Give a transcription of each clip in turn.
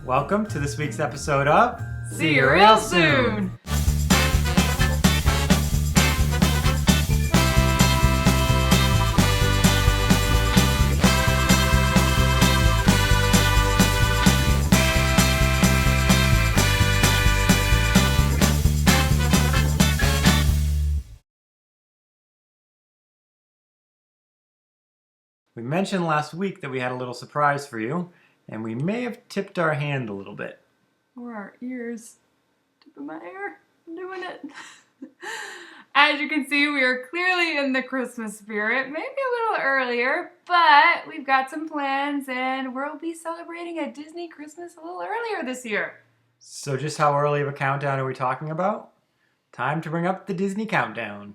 Welcome to this week's episode of See You Real Soon! We mentioned last week that we had a little surprise for you, and we may have tipped our hand a little bit. Or our ears. Tipping my ear. I'm doing it. As you can see, we are clearly in the Christmas spirit. Maybe a little earlier, but we've got some plans and we'll be celebrating a Disney Christmas a little earlier this year. So just how early of a countdown are we talking about? Time to bring up the Disney countdown.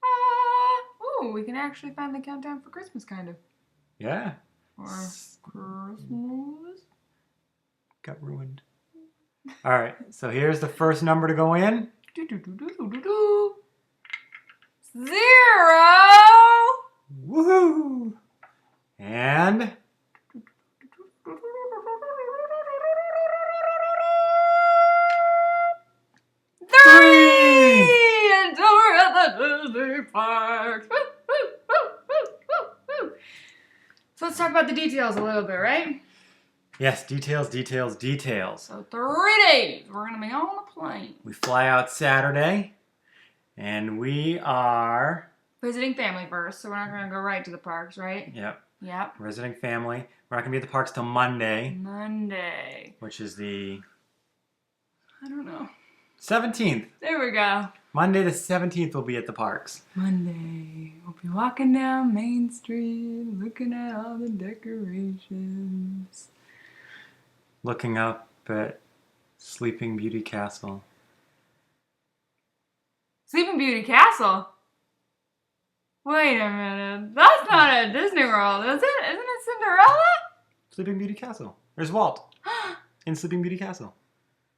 Oh, we can actually find the countdown for Christmas, kind of. Yeah. Or Christmas. Got ruined. All right, so here's the first number to go in. 0. Woohoo! And 3. And we're at the Disney park. So let's talk about the details a little bit, right? yes, details. So 3 days, we're going to be on the plane. We fly out Saturday, and we are... Visiting family first, so we're not going to go right to the parks, right? Yep. Visiting family. We're not going to be at the parks till Monday. Monday. Which is the... I don't know. 17th. There we go. Monday the 17th we'll be at the parks. Monday. We'll be walking down Main Street, looking at all the decorations. Looking up at Sleeping Beauty Castle. Sleeping Beauty Castle? Wait a minute. That's not at Disney World, is it? Isn't it Cinderella? Sleeping Beauty Castle. There's Walt in Sleeping Beauty Castle.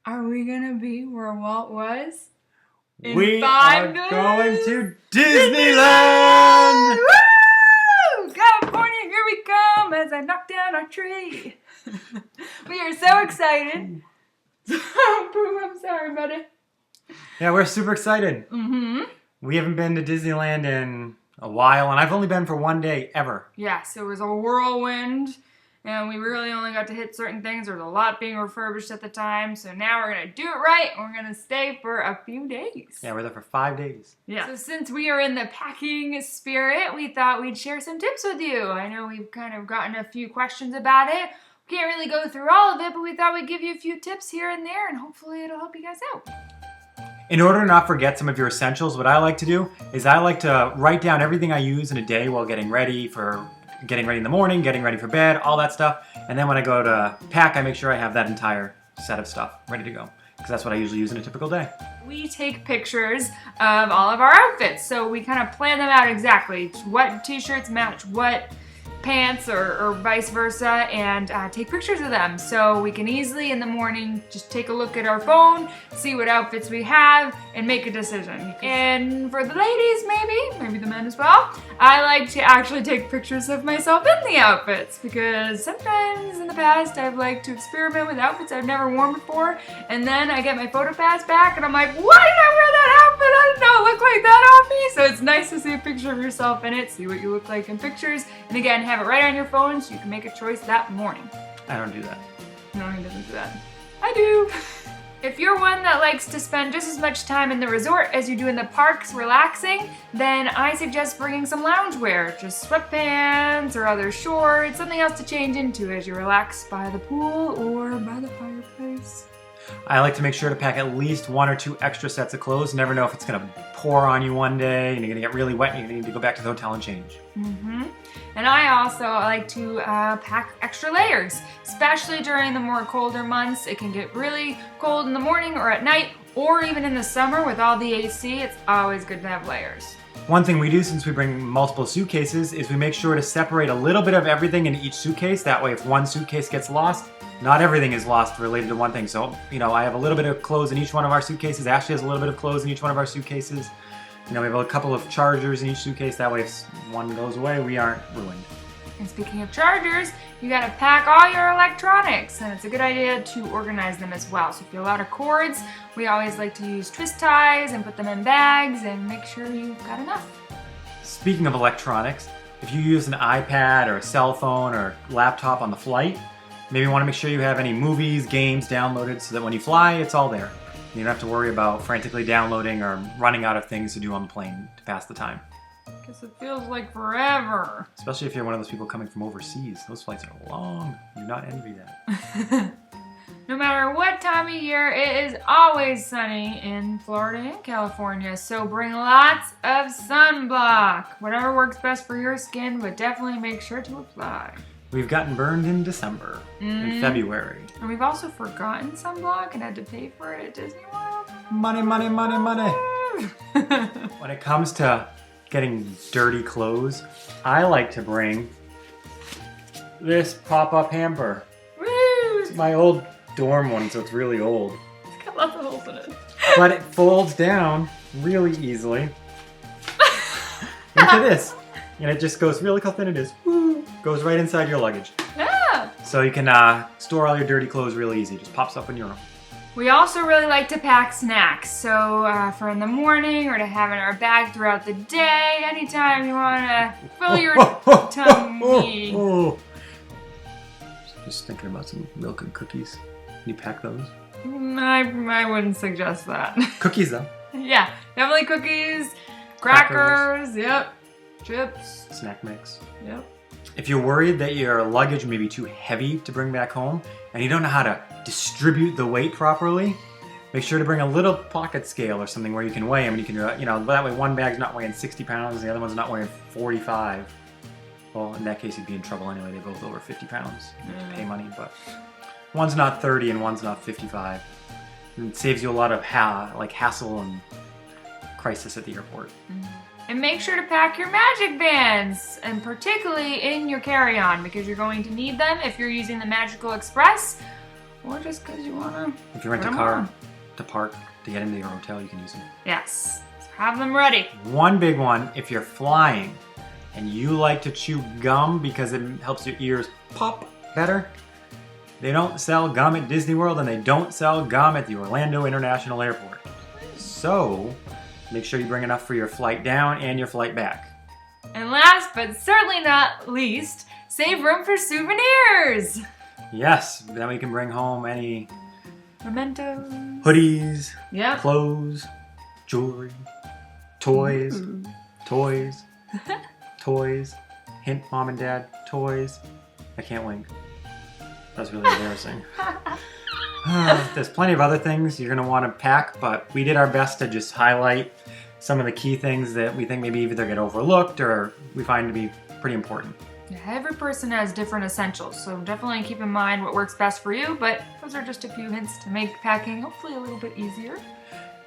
Are we gonna be where Walt was? We 5 are days? going to Disneyland! Woo! California, here we come as I knock down our tree. We are so excited. I'm sorry, buddy. Yeah, we're super excited. Mm-hmm. We haven't been to Disneyland in a while, and I've only been for one day ever. Yes, it was a whirlwind, and we really only got to hit certain things. There was a lot being refurbished at the time, so now we're going to do it right, and we're going to stay for a few days. Yeah, we're there for 5 days. Yeah. So since we are in the packing spirit, we thought we'd share some tips with you. I know we've kind of gotten a few questions about it. We can't really go through all of it, but we thought we'd give you a few tips here and there, and hopefully it'll help you guys out. In order to not forget some of your essentials, what I like to do is I like to write down everything I use in a day while getting ready in the morning, getting ready for bed, all that stuff. And then when I go to pack, I make sure I have that entire set of stuff ready to go, because that's what I usually use in a typical day. We take pictures of all of our outfits, so we kind of plan them out exactly. What t-shirts match what pants or vice versa, and take pictures of them so we can easily in the morning just take a look at our phone, see what outfits we have, and make a decision. And for the ladies, maybe the men as well, I like to actually take pictures of myself in the outfits, because sometimes in the past I've liked to experiment with outfits I've never worn before, and then I get my photo pass back and I'm like, why did I wear that outfit? I did not look like that on me. So it's nice to see a picture of yourself in it, see what you look like in pictures, and again, have it right on your phone so you can make a choice that morning. I don't do that. No, he doesn't do that. I do. If you're one that likes to spend just as much time in the resort as you do in the parks relaxing, then I suggest bringing some loungewear, just sweatpants or other shorts, something else to change into as you relax by the pool or by the fireplace. I like to make sure to pack at least 1 or 2 extra sets of clothes. You never know if it's going to pour on you one day and you're going to get really wet and you're going to need to go back to the hotel and change. Mm-hmm. And I also like to pack extra layers, especially during the more colder months. It can get really cold in the morning or at night, or even in the summer with all the AC. It's always good to have layers. One thing we do since we bring multiple suitcases is we make sure to separate a little bit of everything in each suitcase. That way if one suitcase gets lost, not everything is lost related to one thing. So, I have a little bit of clothes in each one of our suitcases. Ashley has a little bit of clothes in each one of our suitcases. We have a couple of chargers in each suitcase. That way if one goes away, we aren't ruined. And speaking of chargers, you gotta pack all your electronics, and it's a good idea to organize them as well. So if you have a lot of cords, we always like to use twist ties and put them in bags and make sure you've got enough. Speaking of electronics, if you use an iPad or a cell phone or laptop on the flight, maybe you want to make sure you have any movies, games downloaded so that when you fly, it's all there. You don't have to worry about frantically downloading or running out of things to do on the plane to pass the time. Because it feels like forever. Especially if you're one of those people coming from overseas. Those flights are long. Do not envy that. No matter what time of year, it is always sunny in Florida and California, so bring lots of sunblock. Whatever works best for your skin, but definitely make sure to apply. We've gotten burned in December and February. And we've also forgotten sunblock and had to pay for it at Disney World. Money, money, money, money. When it comes to getting dirty clothes, I like to bring this pop-up hamper. Woo! It's my old dorm one, so it's really old. It's got lots of holes in it. But it folds down really easily into this. And it just goes, really how thin it is. Woo! Goes right inside your luggage. Yeah. So you can store all your dirty clothes really easy. Just pops up in your room. We also really like to pack snacks. So for in the morning or to have in our bag throughout the day, anytime you want to fill your tummy. Just thinking about some milk and cookies. Can you pack those? I wouldn't suggest that. Cookies though. Yeah, definitely cookies, crackers, yep, chips. Snack mix. Yep. If you're worried that your luggage may be too heavy to bring back home and you don't know how to distribute the weight properly, make sure to bring a little pocket scale or something where you can weigh them, and you can do it, that way one bag's not weighing 60 pounds and the other one's not weighing 45. Well, in that case you'd be in trouble anyway. They're both over 50 pounds. You have to pay money, but one's not 30 and one's not 55. And it saves you a lot of hassle and crisis at the airport. And make sure to pack your magic bands, and particularly in your carry-on, because you're going to need them if you're using the Magical Express, or just because you want to. If you rent a car to park to get into your hotel, you can use them. Yes, so have them ready. One big one, if you're flying and you like to chew gum because it helps your ears pop better, they don't sell gum at Disney World and they don't sell gum at the Orlando International Airport. So make sure you bring enough for your flight down and your flight back. And last but certainly not least, save room for souvenirs. Yes, then we can bring home any Mementos. hoodies, Yep. clothes, jewelry, toys, toys, toys. Hint, mom and dad, toys. I can't wink. That's really embarrassing. There's plenty of other things you're going to want to pack, but we did our best to just highlight some of the key things that we think maybe either get overlooked or we find to be pretty important. Yeah, every person has different essentials, so definitely keep in mind what works best for you, but those are just a few hints to make packing hopefully a little bit easier.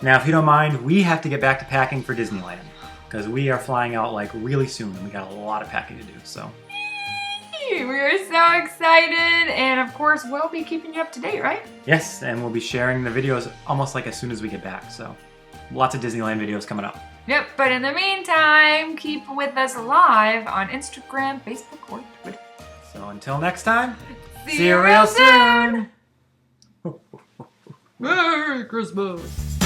Now, if you don't mind, we have to get back to packing for Disneyland because we are flying out like really soon and we got a lot of packing to do, so. We are so excited, and of course we'll be keeping you up to date, right? Yes, and we'll be sharing the videos almost like as soon as we get back, so lots of Disneyland videos coming up. Yep, but in the meantime, keep with us live on Instagram, Facebook, or Twitter. So until next time, See you real soon! soon! Merry Christmas!